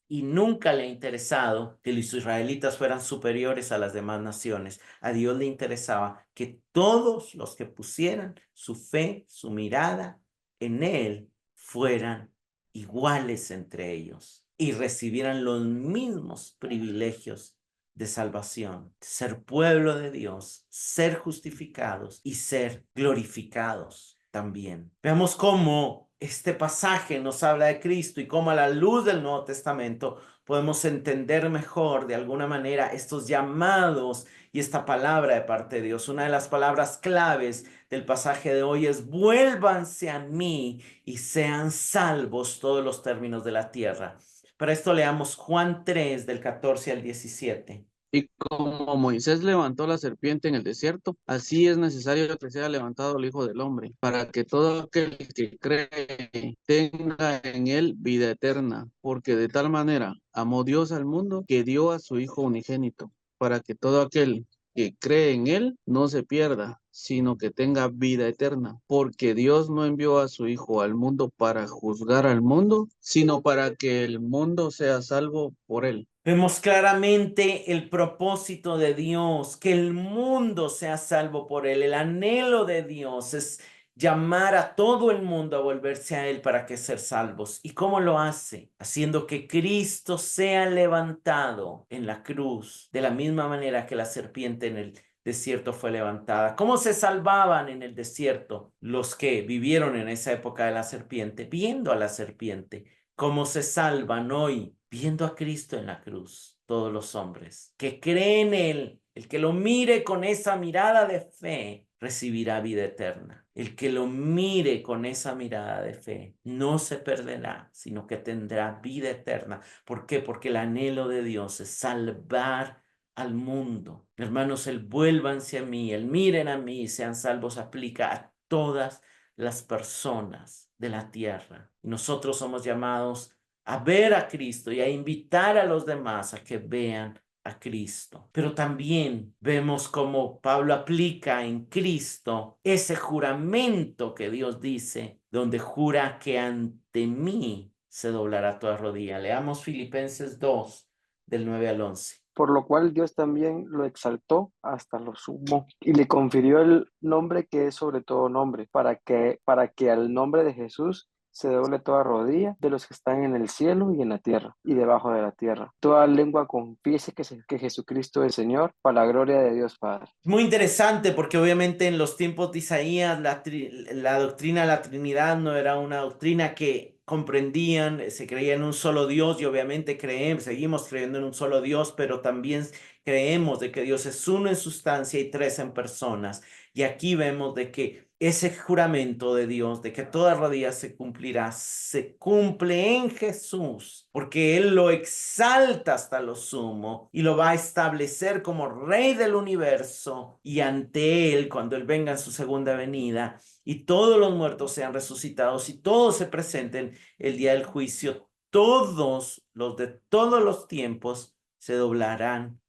y nunca le ha interesado que los israelitas fueran superiores a las demás naciones. A Dios le interesaba que todos los que pusieran su fe, su mirada en Él, fueran iguales entre ellos y recibieran los mismos privilegios de salvación, ser pueblo de Dios, ser justificados y ser glorificados también. Veamos cómo este pasaje nos habla de Cristo y cómo a la luz del Nuevo Testamento podemos entender mejor de alguna manera estos llamados y esta palabra de parte de Dios. Una de las palabras claves del pasaje de hoy es: vuélvanse a mí y sean salvos todos los términos de la tierra. Para esto leamos Juan 3 del 14 al 17. Y como Moisés levantó la serpiente en el desierto, así es necesario que sea levantado el Hijo del Hombre, para que todo aquel que cree tenga en él vida eterna, porque de tal manera amó Dios al mundo que dio a su Hijo unigénito, para que todo aquel que cree en él no se pierda, sino que tenga vida eterna, porque Dios no envió a su Hijo al mundo para juzgar al mundo, sino para que el mundo sea salvo por él. Vemos claramente el propósito de Dios, que el mundo sea salvo por Él. El anhelo de Dios es llamar a todo el mundo a volverse a Él para que ser salvos. ¿Y cómo lo hace? Haciendo que Cristo sea levantado en la cruz, de la misma manera que la serpiente en el desierto fue levantada. ¿Cómo se salvaban en el desierto los que vivieron en esa época de la serpiente? Viendo a la serpiente. ¿Cómo se salvan hoy? Viendo a Cristo en la cruz. Todos los hombres que creen en Él, el que lo mire con esa mirada de fe, recibirá vida eterna. El que lo mire con esa mirada de fe no se perderá, sino que tendrá vida eterna. ¿Por qué? Porque el anhelo de Dios es salvar al mundo. Hermanos, el vuélvanse a mí, el miren a mí y sean salvos aplica a todas las personas de la tierra. Y nosotros somos llamados a ver a Cristo y a invitar a los demás a que vean a Cristo. Pero también vemos cómo Pablo aplica en Cristo ese juramento que Dios dice, donde jura que ante mí se doblará toda rodilla. Leamos Filipenses 2, del 9 al 11. Por lo cual Dios también lo exaltó hasta lo sumo y le confirió el nombre que es sobre todo nombre, para que al nombre de Jesús se doble toda rodilla de los que están en el cielo y en la tierra y debajo de la tierra. Toda lengua confiese que Jesucristo es Señor, para la gloria de Dios Padre. Muy interesante porque obviamente en los tiempos de Isaías la doctrina de la Trinidad no era una doctrina que comprendían, se creía en un solo Dios y obviamente seguimos creyendo en un solo Dios, pero también creemos de que Dios es uno en sustancia y tres en personas. Y aquí vemos de que ese juramento de Dios, de que toda rodilla se cumplirá, se cumple en Jesús, porque Él lo exalta hasta lo sumo y lo va a establecer como Rey del universo, y ante Él, cuando Él venga en su segunda venida, y todos los muertos sean resucitados y todos se presenten el día del juicio, todos los de todos los tiempos se doblarán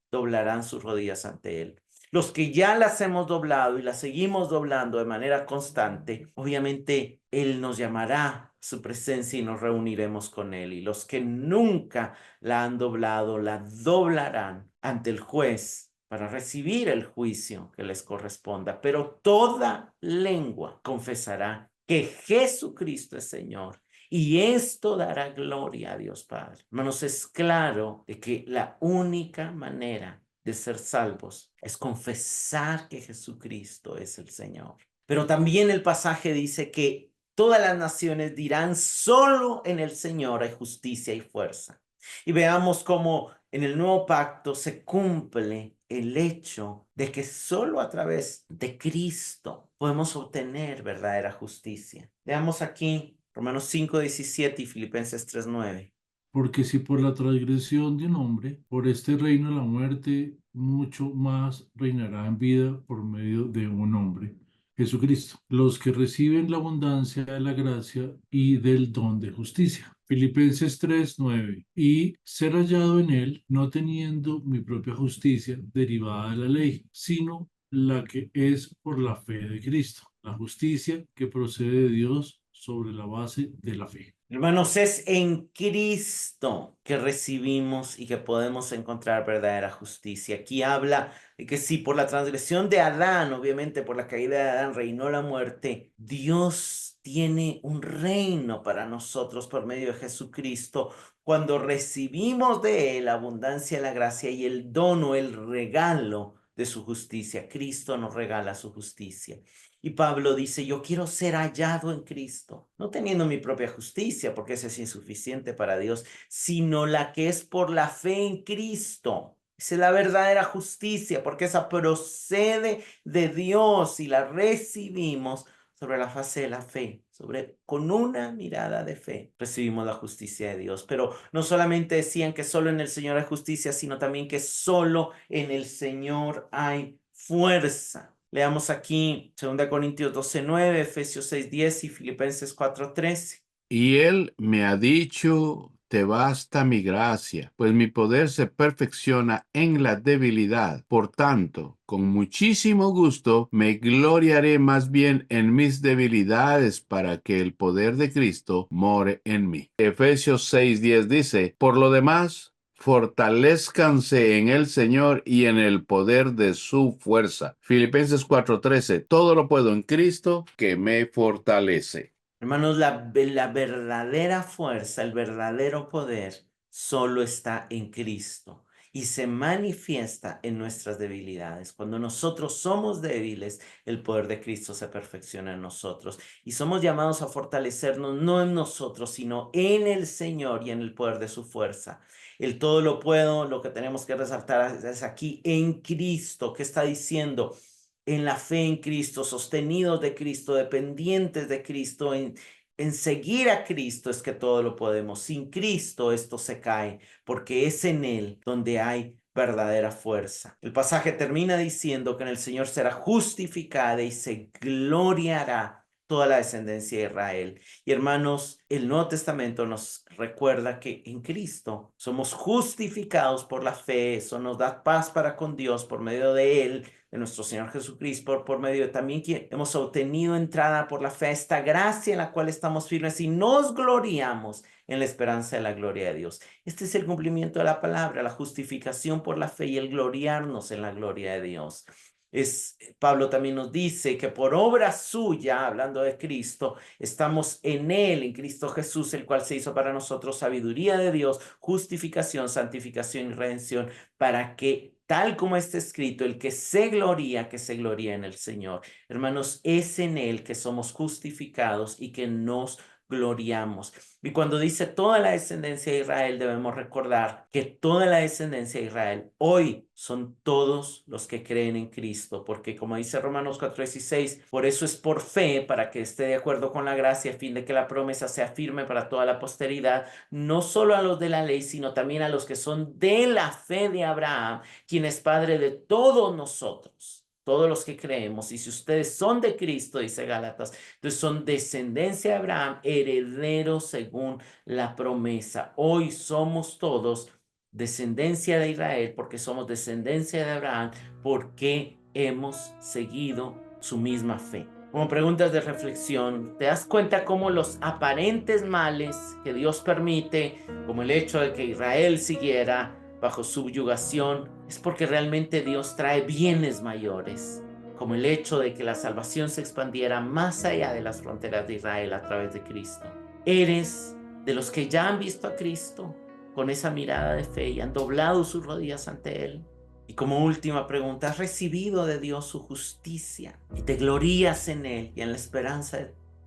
sus rodillas ante Él. Los que ya las hemos doblado y las seguimos doblando de manera constante, obviamente Él nos llamará a su presencia y nos reuniremos con Él. Y los que nunca la han doblado, la doblarán ante el juez para recibir el juicio que les corresponda. Pero toda lengua confesará que Jesucristo es Señor. Y esto dará gloria a Dios Padre. Hermanos, es claro de que la única manera de ser salvos es confesar que Jesucristo es el Señor. Pero también el pasaje dice que todas las naciones dirán: solo en el Señor hay justicia y fuerza. Y veamos cómo en el nuevo pacto se cumple el hecho de que solo a través de Cristo podemos obtener verdadera justicia. Veamos aquí Romanos 5:17 y Filipenses 3:9. Porque si por la transgresión de un hombre, por este reino la muerte, mucho más reinará en vida por medio de un hombre, Jesucristo, los que reciben la abundancia de la gracia y del don de justicia. Filipenses 3:9. Y ser hallado en él, no teniendo mi propia justicia derivada de la ley, sino la que es por la fe de Cristo, la justicia que procede de Dios sobre la base de la fe. Hermanos, es en Cristo que recibimos y que podemos encontrar verdadera justicia. Aquí habla de que si por la transgresión de Adán, obviamente por la caída de Adán, reinó la muerte, Dios tiene un reino para nosotros por medio de Jesucristo. Cuando recibimos de Él abundancia de la gracia y el don o el regalo de su justicia, Cristo nos regala su justicia. Y Pablo dice: yo quiero ser hallado en Cristo, no teniendo mi propia justicia, porque esa es insuficiente para Dios, sino la que es por la fe en Cristo. Esa es la verdadera justicia, porque esa procede de Dios y la recibimos sobre la fase de la fe, con una mirada de fe recibimos la justicia de Dios. Pero no solamente decían que solo en el Señor hay justicia, sino también que solo en el Señor hay fuerza. Leamos aquí 2 Corintios 12:9, Efesios 6:10 y Filipenses 4:13. Y él me ha dicho: te basta mi gracia, pues mi poder se perfecciona en la debilidad. Por tanto, con muchísimo gusto me gloriaré más bien en mis debilidades, para que el poder de Cristo more en mí. Efesios 6:10 dice: por lo demás, fortalezcanse en el Señor y en el poder de su fuerza. Filipenses 4:13: todo lo puedo en Cristo que me fortalece. Hermanos, la verdadera fuerza, el verdadero poder, solo está en Cristo. y se manifiesta en nuestras debilidades. Cuando nosotros somos débiles, el poder de Cristo se perfecciona en nosotros y somos llamados a fortalecernos no en nosotros, sino en el Señor y en el poder de su fuerza. El todo lo puedo, lo que tenemos que resaltar es aquí en Cristo. ¿Qué está diciendo? En la fe en Cristo, sostenidos de Cristo, dependientes de Cristo, en seguir a Cristo es que todo lo podemos. Sin Cristo esto se cae, porque es en Él donde hay verdadera fuerza. El pasaje termina diciendo que en el Señor será justificada y se gloriará toda la descendencia de Israel. Y hermanos, el Nuevo Testamento nos recuerda que en Cristo somos justificados por la fe. Eso nos da paz para con Dios por medio de Él, de nuestro Señor Jesucristo, por medio de también que hemos obtenido entrada por la fe a esta gracia en la cual estamos firmes y nos gloriamos en la esperanza de la gloria de Dios. Este es el cumplimiento de la palabra, la justificación por la fe y el gloriarnos en la gloria de Dios. Pablo también nos dice que por obra suya, hablando de Cristo, estamos en Él, en Cristo Jesús, el cual se hizo para nosotros sabiduría de Dios, justificación, santificación y redención, para que, tal como está escrito, el que se gloría en el Señor. Hermanos, es en Él que somos justificados y que nos gloriamos. Y cuando dice toda la descendencia de Israel, debemos recordar que toda la descendencia de Israel hoy son todos los que creen en Cristo, porque como dice Romanos 4:16, por eso es por fe, para que esté de acuerdo con la gracia, a fin de que la promesa sea firme para toda la posteridad, no solo a los de la ley, sino también a los que son de la fe de Abraham, quien es padre de todos nosotros. Todos los que creemos, y si ustedes son de Cristo, dice Gálatas, entonces son descendencia de Abraham, herederos según la promesa. Hoy somos todos descendencia de Israel, porque somos descendencia de Abraham, porque hemos seguido su misma fe. Como preguntas de reflexión, ¿te das cuenta cómo los aparentes males que Dios permite, como el hecho de que Israel siguiera bajo subyugación, es porque realmente Dios trae bienes mayores, como el hecho de que la salvación se expandiera más allá de las fronteras de Israel a través de Cristo? ¿Eres de los que ya han visto a Cristo con esa mirada de fe y han doblado sus rodillas ante Él? Y como última pregunta, ¿has recibido de Dios su justicia y te glorías en Él y en la esperanza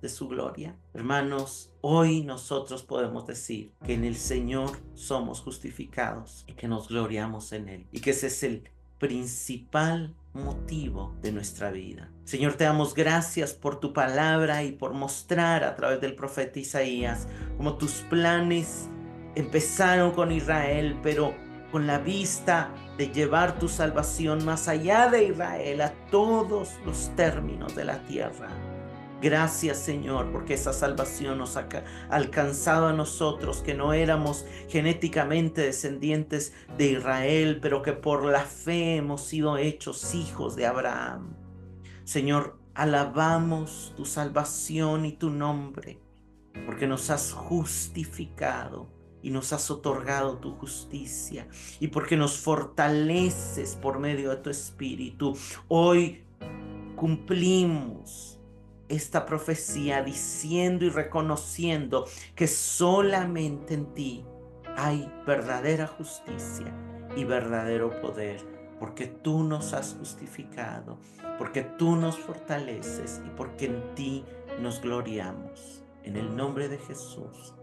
de su gloria? Hermanos, hoy nosotros podemos decir que en el Señor somos justificados y que nos gloriamos en Él, y que ese es el principal motivo de nuestra vida. Señor, te damos gracias por tu palabra y por mostrar a través del profeta Isaías cómo tus planes empezaron con Israel, pero con la vista de llevar tu salvación más allá de Israel a todos los términos de la tierra. Gracias, Señor, porque esa salvación nos ha alcanzado a nosotros, que no éramos genéticamente descendientes de Israel, pero que por la fe hemos sido hechos hijos de Abraham. Señor, alabamos tu salvación y tu nombre, porque nos has justificado y nos has otorgado tu justicia, y porque nos fortaleces por medio de tu Espíritu. Hoy cumplimos esta profecía diciendo y reconociendo que solamente en ti hay verdadera justicia y verdadero poder, porque tú nos has justificado, porque tú nos fortaleces y porque en ti nos gloriamos. En el nombre de Jesús.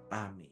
Amén.